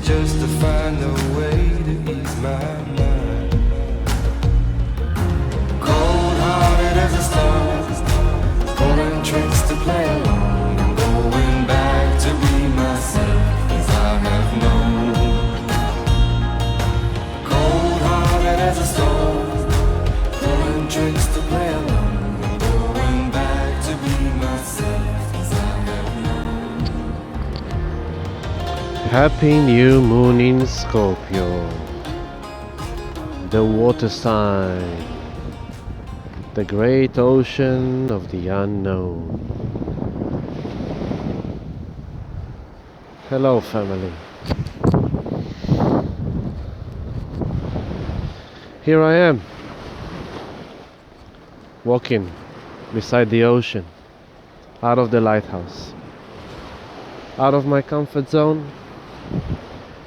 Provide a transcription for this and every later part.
just to find a way to ease my mind. Cold-hearted as a stone, pulling tricks to play along. I'm going back to be myself as I have known. Cold-hearted as a stone, pulling tricks to play along. I'm going back to be myself as I have known. Happy new moon in Scorpio, the water sign, the great ocean of the unknown. Hello, family. Here I am, walking beside the ocean, out of the lighthouse, out of my comfort zone,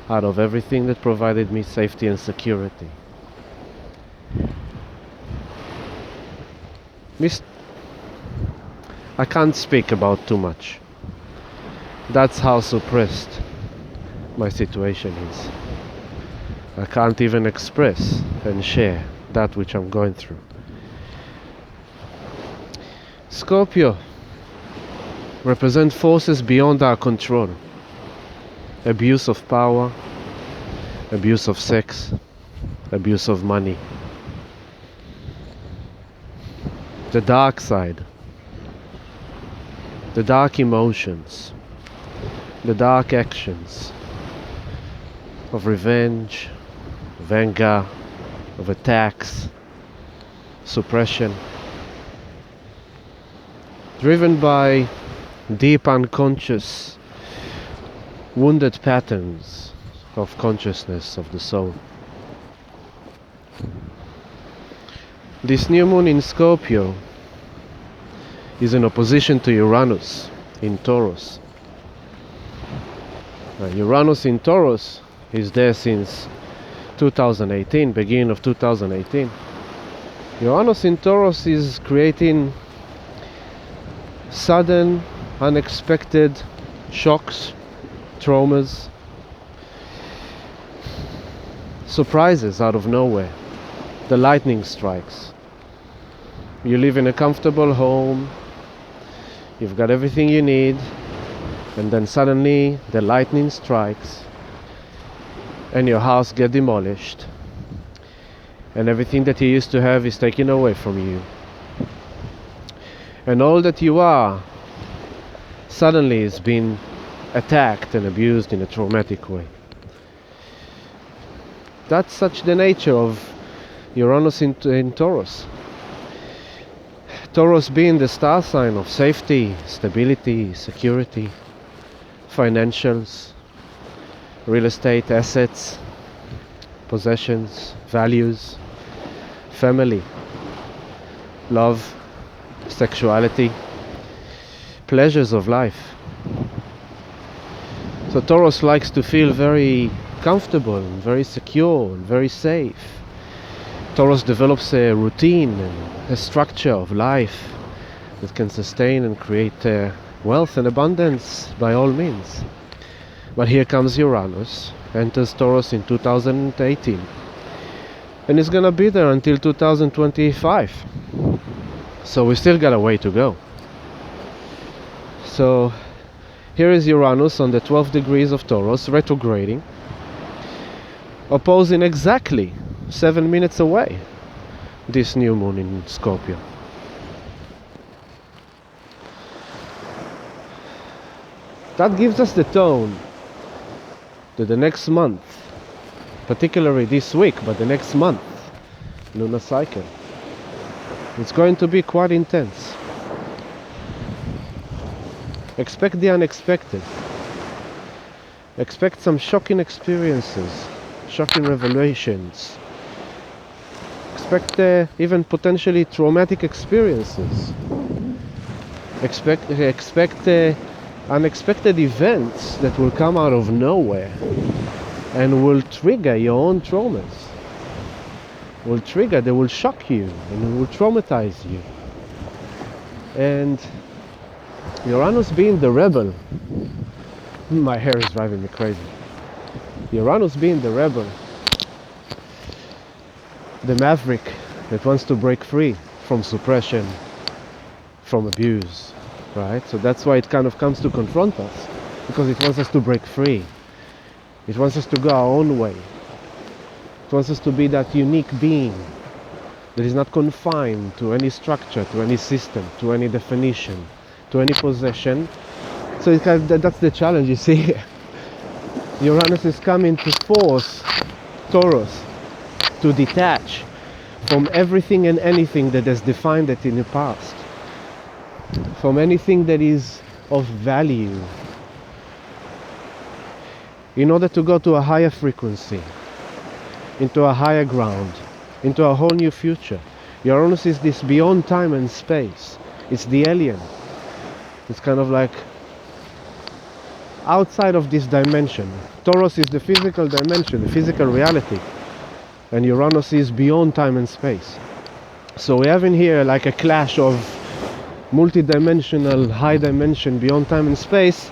out of everything that provided me safety and security. I can't speak about too much. That's how suppressed my situation is. I can't even express and share that which I'm going through. Scorpio represent forces beyond our control. Abuse of power, abuse of sex, abuse of money. The dark side, the dark emotions, the dark actions of revenge, of anger, of attacks, suppression, driven by deep unconscious wounded patterns of consciousness of the soul. This new moon in Scorpio is in opposition to Uranus in Taurus. Uranus in Taurus is there since 2018, beginning of 2018. Uranus in Taurus is creating sudden, unexpected shocks, traumas, surprises out of nowhere. The lightning strikes. You live in a comfortable home, you've got everything you need, and then suddenly the lightning strikes and your house gets demolished and everything that you used to have is taken away from you, and all that you are suddenly is being attacked and abused in a traumatic way. That's such the nature of Uranus in Taurus. Taurus being the star sign of safety, stability, security, financials, real estate assets, possessions, values, family, love, sexuality, pleasures of life. So Taurus likes to feel very comfortable and very secure and very safe. Taurus develops a routine and a structure of life that can sustain and create wealth and abundance by all means. But here comes Uranus, enters Taurus in 2018, and it's gonna be there until 2025. So we still got a way to go. So here is Uranus on the 12 degrees of Taurus, retrograding, opposing exactly 7 minutes away this new moon in Scorpio. That gives us the tone to the next month, particularly this week, but the next month, lunar cycle. It's going to be quite intense. Expect the unexpected. Expect some shocking experiences, shocking revelations. Expect even potentially traumatic experiences. Expect unexpected events that will come out of nowhere and will trigger your own traumas. They will shock you and will traumatize you. And Uranus being the rebel, my hair is driving me crazy. Uranus being the rebel, the maverick that wants to break free from suppression, from abuse, right? So that's why it kind of comes to confront us, because it wants us to break free. It wants us to go our own way. It wants us to be that unique being that is not confined to any structure, to any system, to any definition, to any possession. So it's kind of, that's the challenge, you see. Uranus is coming to force Taurus to detach from everything and anything that has defined it in the past, from anything that is of value, in order to go to a higher frequency, into a higher ground, into a whole new future. Uranus is this beyond time and space. It's the alien. It's kind of like outside of this dimension. Taurus is the physical dimension, the physical reality, and Uranus is beyond time and space. So we have in here like a clash of multi-dimensional, high dimension, beyond time and space,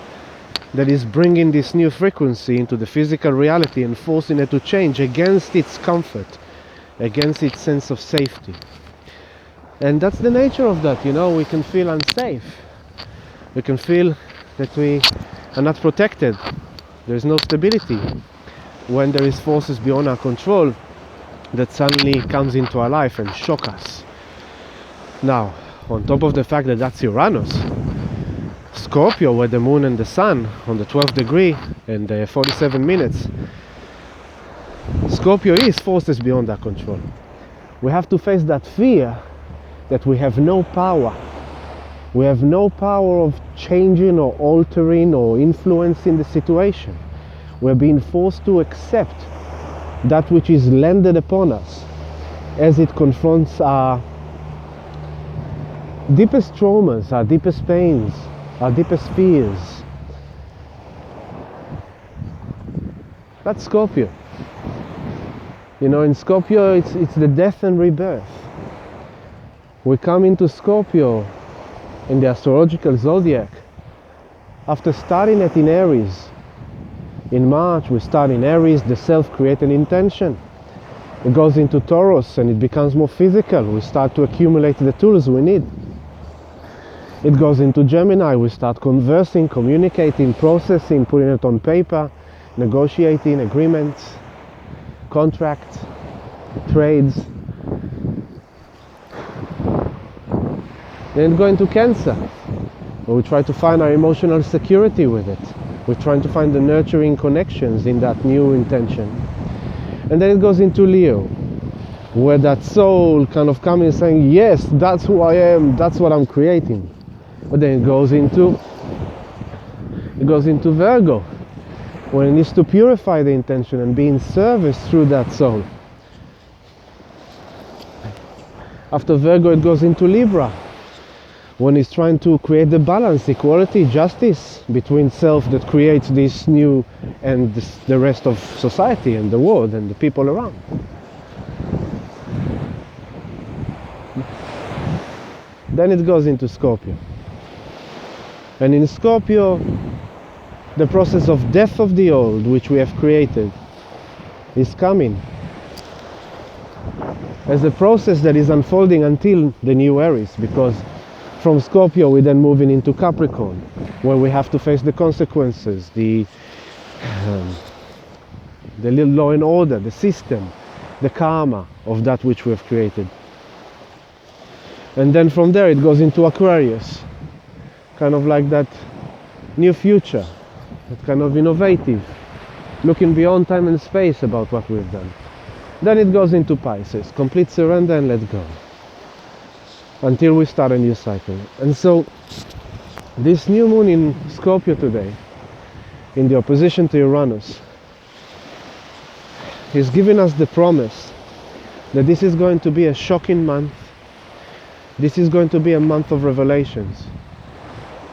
that is bringing this new frequency into the physical reality and forcing it to change against its comfort, against its sense of safety. And that's the nature of that, you know. We can feel unsafe. We can feel that we are not protected. There is no stability when there is forces beyond our control that suddenly comes into our life and shock us. Now, on top of the fact that that's Uranus, Scorpio, where the moon and the sun on the 12th degree and 47 minutes, Scorpio is forces beyond our control. We have to face that fear that we have no power. We have no power of changing or altering or influencing the situation. We're being forced to accept that which is landed upon us as it confronts our deepest traumas, our deepest pains, our deepest fears. That's Scorpio. You know, in Scorpio it's the death and rebirth. We come into Scorpio in the astrological zodiac after starting it in Aries. In March we start in Aries, the self-created intention. It goes into Taurus and it becomes more physical. We start to accumulate the tools we need. It goes into Gemini. We start conversing, communicating, processing, putting it on paper, negotiating agreements, contracts, trades. Then go into Cancer, where we try to find our emotional security with it. We're trying to find the nurturing connections in that new intention. And then it goes into Leo, where that soul kind of comes and saying, yes, that's who I am, that's what I'm creating. But then it goes into Virgo, where it needs to purify the intention and be in service through that soul. After Virgo it goes into Libra, when it's trying to create the balance, equality, justice between self that creates this new and the rest of society and the world and the people around. Then it goes into Scorpio. And in Scorpio, the process of death of the old, which we have created, is coming as a process that is unfolding until the new Aries, because from Scorpio we're then moving into Capricorn, where we have to face the consequences, the law and order, the system, the karma of that which we have created. And then from there it goes into Aquarius, kind of like that new future, that kind of innovative, looking beyond time and space about what we've done. Then it goes into Pisces, complete surrender and let go, until we start a new cycle. And so this new moon in Scorpio today, in the opposition to Uranus, is giving us the promise that this is going to be a shocking month. This is going to be a month of revelations.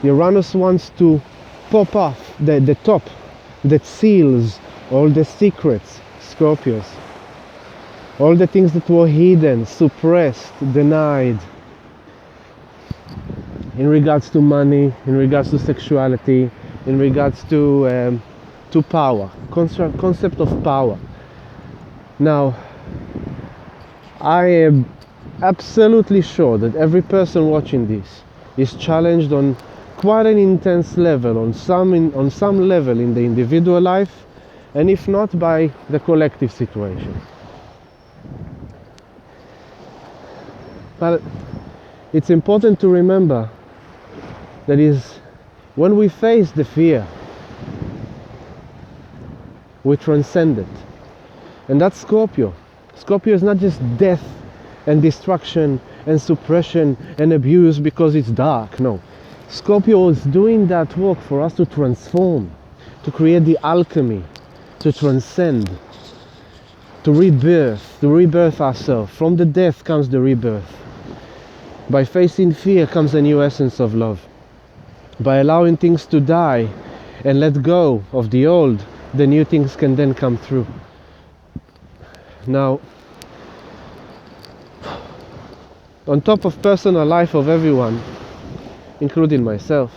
Uranus wants to pop off the top that seals all the secrets, Scorpios, all the things that were hidden, suppressed, denied, in regards to money, in regards to sexuality, in regards to to power, concept of power. Now, I am absolutely sure that every person watching this is challenged on quite an intense level, on some level in the individual life, and if not, by the collective situation. But it's important to remember that is when we face the fear, we transcend it. And that's Scorpio. Scorpio is not just death and destruction and suppression and abuse because it's dark. No. Scorpio is doing that work for us to transform, to create the alchemy, to transcend, to rebirth ourselves. From the death comes the rebirth. By facing fear comes a new essence of love. By allowing things to die and let go of the old, the new things can then come through. Now, on top of personal life of everyone, including myself,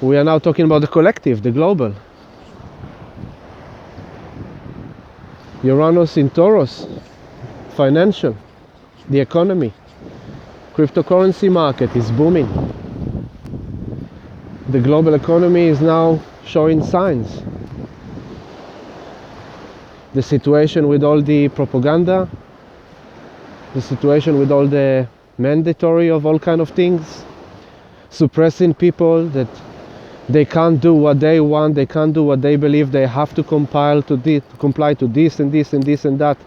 we are now talking about the collective, the global. Uranus in Taurus, financial, the economy, cryptocurrency market is booming. The global economy is now showing signs. The situation with all the propaganda, the situation with all the mandatory of all kind of things, suppressing people that they can't do what they want, they can't do what they believe, they have to comply to this and this and this and that.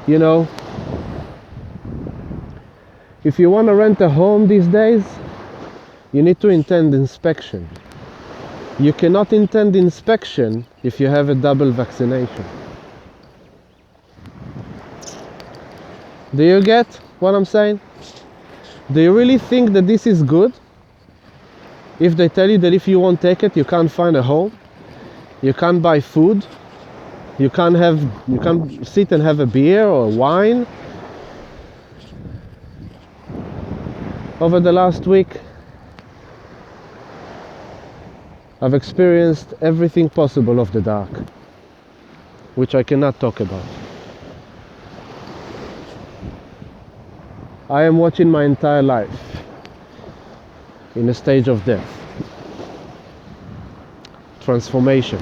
You know, if you want to rent a home these days, you need to intend inspection. You cannot intend inspection if you have a double vaccination. Do you get what I'm saying? Do you really think that this is good? If they tell you that if you won't take it, you can't find a home, you can't buy food, you can't sit and have a beer or wine. Over the last week, I've experienced everything possible of the dark, which I cannot talk about. I am watching my entire life in a stage of death, transformation,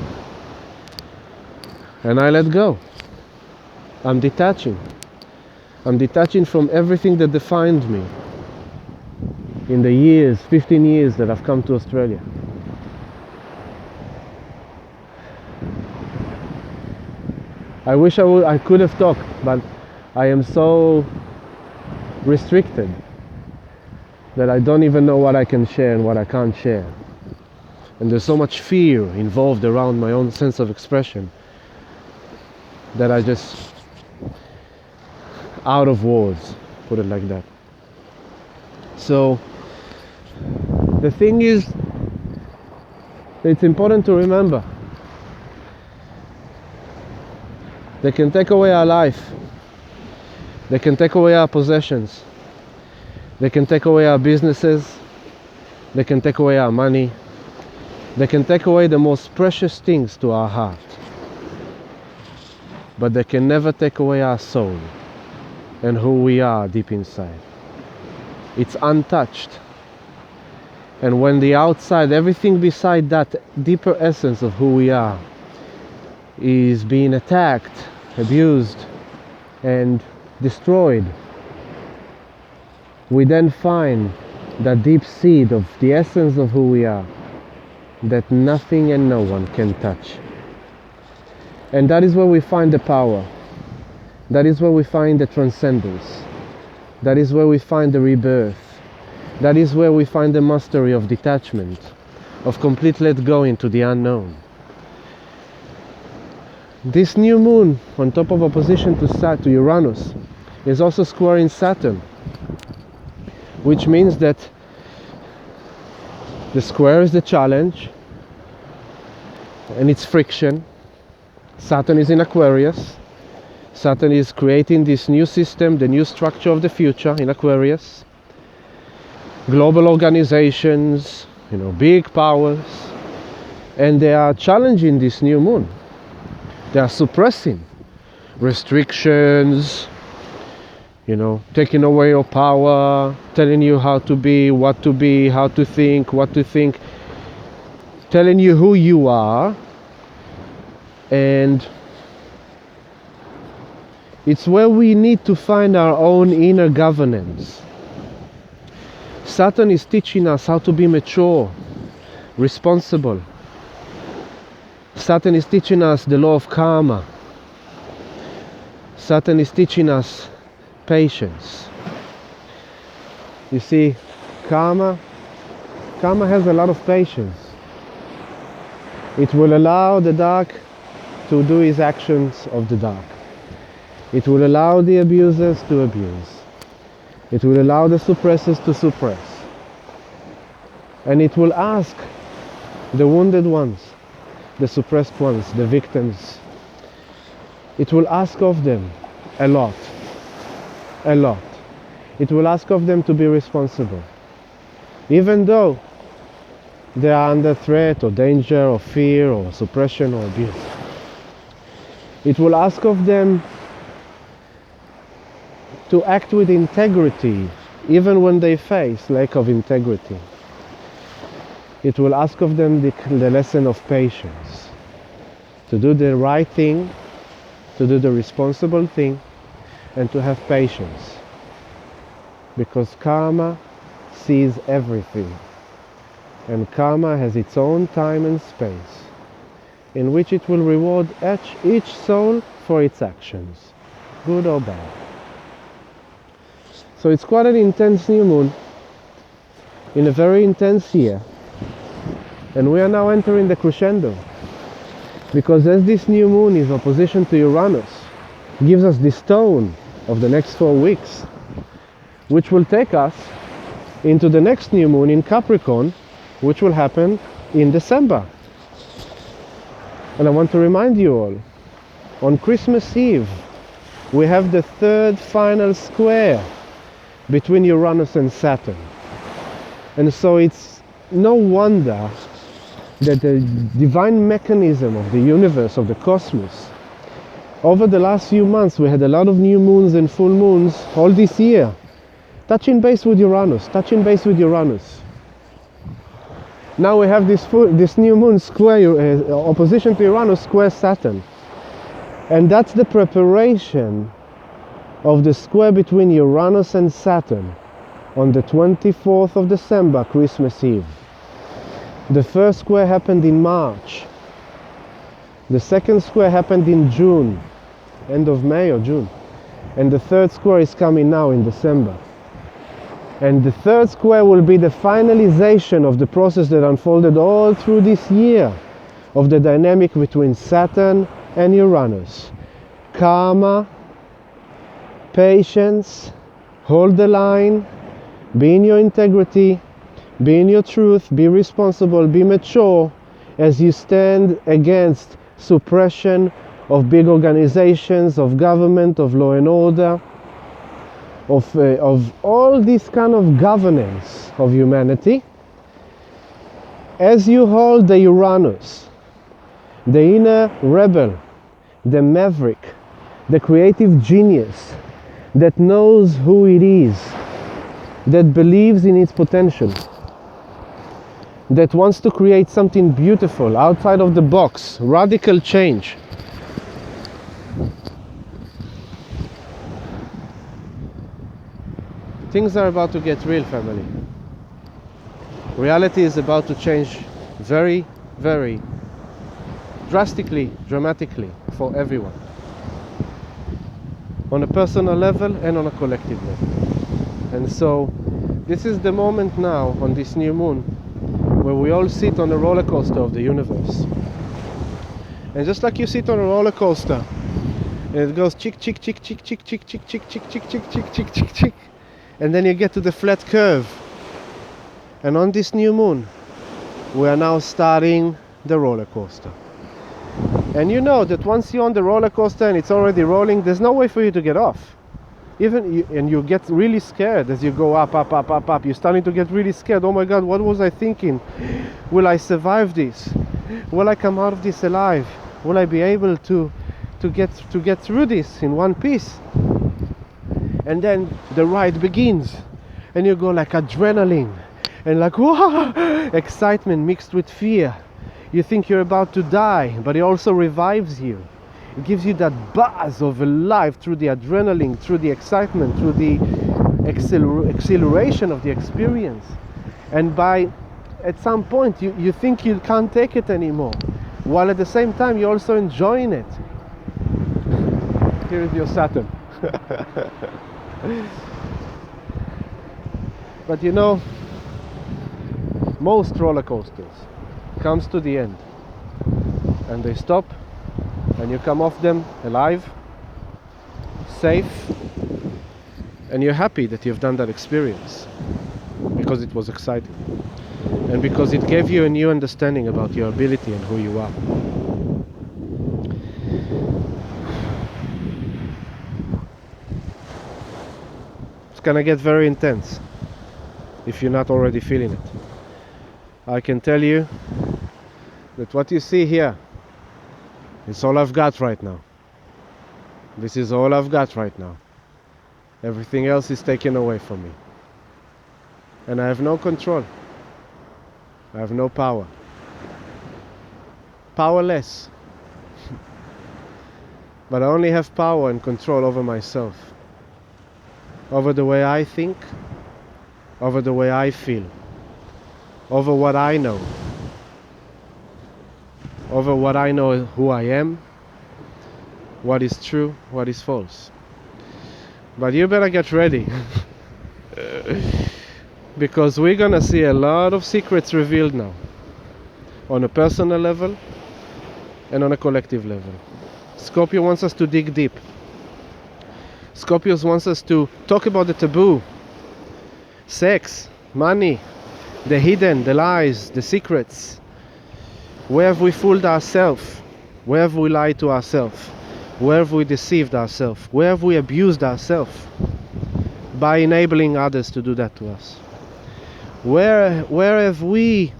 and I let go. I'm detaching from everything that defined me in the years, 15 years that I've come to Australia. I wish I could have talked, but I am so restricted that I don't even know what I can share and what I can't share. And there's so much fear involved around my own sense of expression that I just out of words, put it like that. So the thing is, it's important to remember they can take away our life, they can take away our possessions, they can take away our businesses, they can take away our money, they can take away the most precious things to our heart, but they can never take away our soul and who we are deep inside. It's untouched. And when the outside, everything beside that deeper essence of who we are is being attacked, abused, and destroyed, we then find that deep seed of the essence of who we are that nothing and no one can touch. And that is where we find the power. That is where we find the transcendence. That is where we find the rebirth. That is where we find the mastery of detachment, of complete let go into the unknown. This new moon, on top of opposition to Uranus, is also squaring Saturn, which means that the square is the challenge and it's friction. Saturn is in Aquarius. Saturn is creating this new system, the new structure of the future in Aquarius. Global organizations, big powers, And they are challenging this new moon. They are suppressing restrictions, you know, taking away your power, telling you how to be, how to think, what to think, telling you who you are. And it's where we need to find our own inner governance. Saturn is teaching us how to be mature, responsible. Saturn is teaching us the law of karma. Saturn is teaching us patience. You see, karma has a lot of patience. It will allow the dark to do his actions of the dark. It will allow the abusers to abuse. It will allow the suppressors to suppress. And it will ask the wounded ones, the suppressed ones, the victims, it will ask of them a lot. It will ask of them to be responsible. Even though they are under threat or danger or fear or suppression or abuse. It will ask of them to act with integrity, even when they face lack of integrity. It will ask of them the lesson of patience, to do the right thing, to do the responsible thing, and to have patience. Because karma sees everything, and karma has its own time and space, in which it will reward each soul for its actions, good or bad. So it's quite an intense new moon, in a very intense year. And we are now entering the crescendo, because as this new moon is opposition to Uranus, gives us this tone of the next 4 weeks, which will take us into the next new moon in Capricorn, which will happen in December. And I want to remind you all, on Christmas Eve, we have the third final square between Uranus and Saturn. And so it's no wonder that the divine mechanism of the universe, of the cosmos, over the last few months we had a lot of new moons and full moons all this year, touching base with Uranus. Now we have this new moon square, opposition to Uranus, square Saturn. And that's the preparation of the square between Uranus and Saturn on the 24th of December, Christmas Eve. The first square happened in March. The second square happened in June, end of May or June. And the third square is coming now in December. And the third square will be the finalization of the process that unfolded all through this year of the dynamic between Saturn and Uranus. Karma, patience, hold the line, be in your integrity, be in your truth, be responsible, be mature as you stand against suppression of big organizations, of government, of law and order, of all this kind of governance of humanity. As you hold the Uranus, the inner rebel, the maverick, the creative genius that knows who it is, that believes in its potential, that wants to create something beautiful, outside of the box, radical change. Things are about to get real, family. Reality is about to change very, very drastically, dramatically for everyone. On a personal level and on a collective level. And so, this is the moment now, on this new moon, where we all sit on the roller coaster of the universe. And just like you sit on a roller coaster, and it goes chick, chick, chick, chick, chick, chick, chick, chick, chick, chick, chick, chick, chick, chick, chick, and then you get to the flat curve. And on this new moon, we are now starting the roller coaster. And you know that once you're on the roller coaster and it's already rolling, there's no way for you to get off. And you get really scared as you go up, up, up. You're starting to get really scared. Oh my God, what was I thinking? Will I survive this? Will I come out of this alive? Will I be able to get through this in one piece? And then the ride begins, and you go like adrenaline and like wow, excitement mixed with fear. You think you're about to die, but it also revives you. It gives you that buzz of life through the adrenaline, through the excitement, through the exhilaration of the experience. And at some point you think you can't take it anymore, while at the same time you're also enjoying it. Here is your Saturn. But you know, most roller coasters comes to the end and they stop, and you come off them alive, safe, and you're happy that you've done that experience because it was exciting and because it gave you a new understanding about your ability and who you are. It's gonna get very intense if you're not already feeling it. I can tell you that what you see here is all I've got right now. This is all I've got right now. Everything else is taken away from me. And I have no control. I have no power. Powerless. But I only have power and control over myself. Over the way I think. Over the way I feel. Over what I know. Over what I know who I am. What is true, what is false. But you better get ready. Because we're gonna see a lot of secrets revealed now. On a personal level and on a collective level. Scorpio wants us to dig deep. Scorpio wants us to talk about the taboo. Sex, money, the hidden, the lies, the secrets. Where have we fooled ourselves? Where have we lied to ourselves? Where have we deceived ourselves? Where have we abused ourselves by enabling others to do that to us? Where have we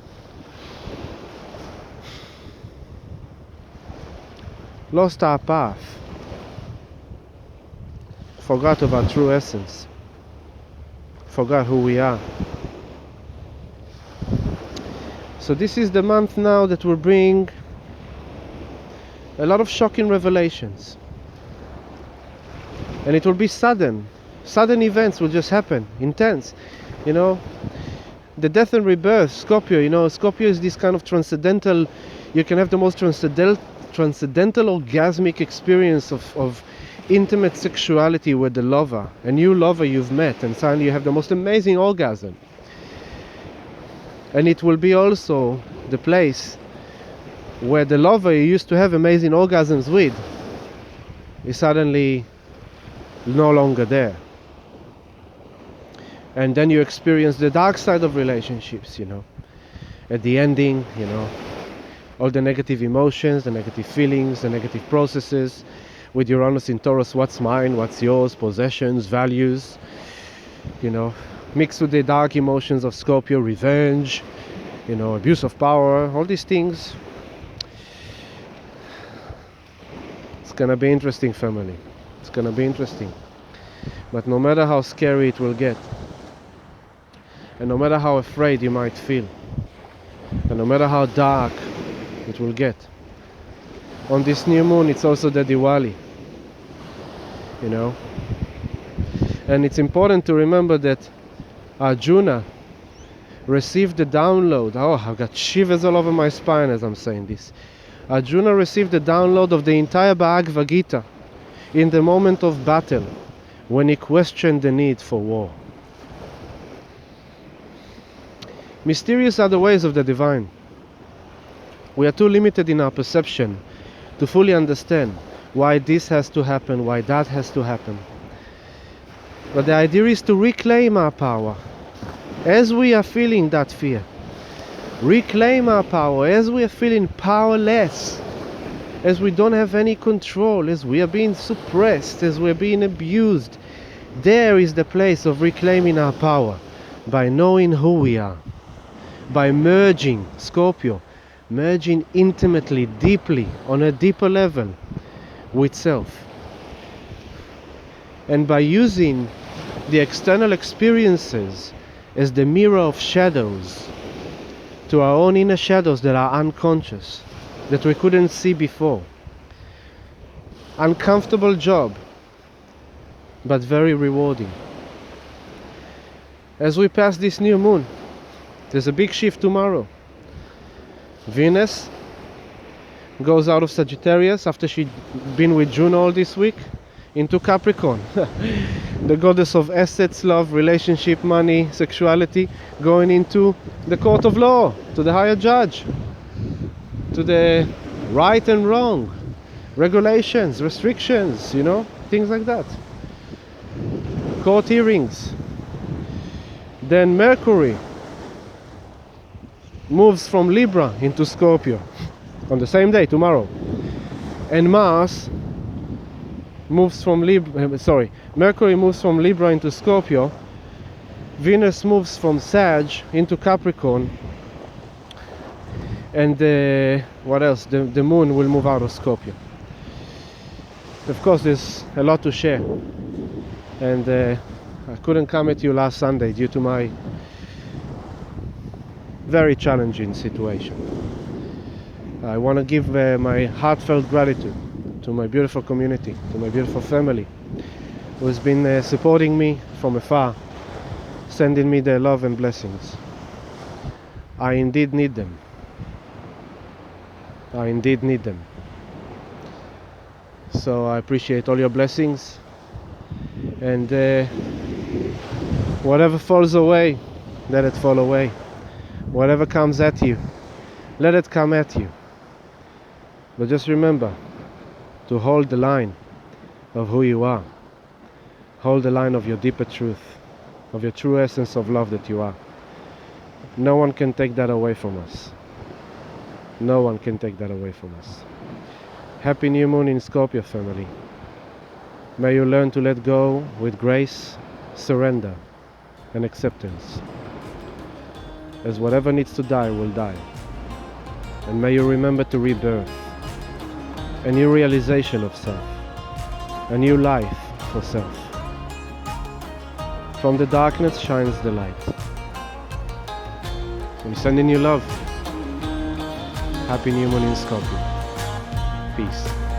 lost our path? Forgot of our true essence? Forgot who we are? So this is the month now that will bring a lot of shocking revelations. And it will be sudden. Sudden events will just happen. Intense. You know, the death and rebirth, Scorpio, you know, Scorpio is this kind of transcendental, you can have the most transcendental orgasmic experience of intimate sexuality with the lover, a new lover you've met, and suddenly you have the most amazing orgasm. And it will be also the place where the lover you used to have amazing orgasms with is suddenly no longer there. And then you experience the dark side of relationships, you know. At the ending, you know, all the negative emotions, the negative feelings, the negative processes. With Uranus in Taurus, what's mine, what's yours, possessions, values, you know. Mixed with the dark emotions of Scorpio, revenge, you know, abuse of power, all these things. It's gonna be interesting, family. It's gonna be interesting. But no matter how scary it will get, and no matter how afraid you might feel, and no matter how dark it will get, on this new moon it's also the Diwali, you know. And it's important to remember that Arjuna received the download. Oh, I've got shivers all over my spine as I'm saying this. Arjuna received the download of the entire Bhagavad Gita in the moment of battle, when he questioned the need for war. Mysterious are the ways of the divine. We are too limited in our perception to fully understand why this has to happen, why that has to happen. But the idea is to reclaim our power as we are feeling that fear. Reclaim our power as we are feeling powerless, as we don't have any control, as we are being suppressed, as we are being abused. There is the place of reclaiming our power, by knowing who we are, by merging, Scorpio, merging intimately, deeply, on a deeper level with self. And by using the external experiences as the mirror of shadows to our own inner shadows that are unconscious, that we couldn't see before. Uncomfortable job, but very rewarding. As we pass this new moon, there's a big shift tomorrow. Venus goes out of Sagittarius after she'd been with Juno all this week into Capricorn. The goddess of assets, love, relationship, money, sexuality, going into the court of law, to the higher judge, to the right and wrong, regulations, restrictions, you know, things like that. Court hearings. Then Mercury moves from Libra into Scorpio on the same day, tomorrow. And Mars moves from Mercury moves from Libra into Scorpio. Venus moves from Sag into Capricorn. And what else? The moon will move out of Scorpio. Of course, there's a lot to share. And I couldn't come at you last Sunday due to my very challenging situation. I want to give my heartfelt gratitude to my beautiful community, to my beautiful family, who has been supporting me from afar, sending me their love and blessings. I indeed need them. I indeed need them. So I appreciate all your blessings, and whatever falls away, let it fall away. Whatever comes at you, let it come at you. But just remember to hold the line of who you are. Hold the line of your deeper truth, of your true essence of love that you are. No one can take that away from us. No one can take that away from us. Happy new moon in Scorpio, family. May you learn to let go with grace, surrender, and acceptance. As whatever needs to die will die. And may you remember to rebirth. A new realization of self. A new life for self. From the darkness shines the light. I'm sending you love. Happy new moon in Scorpio. Peace.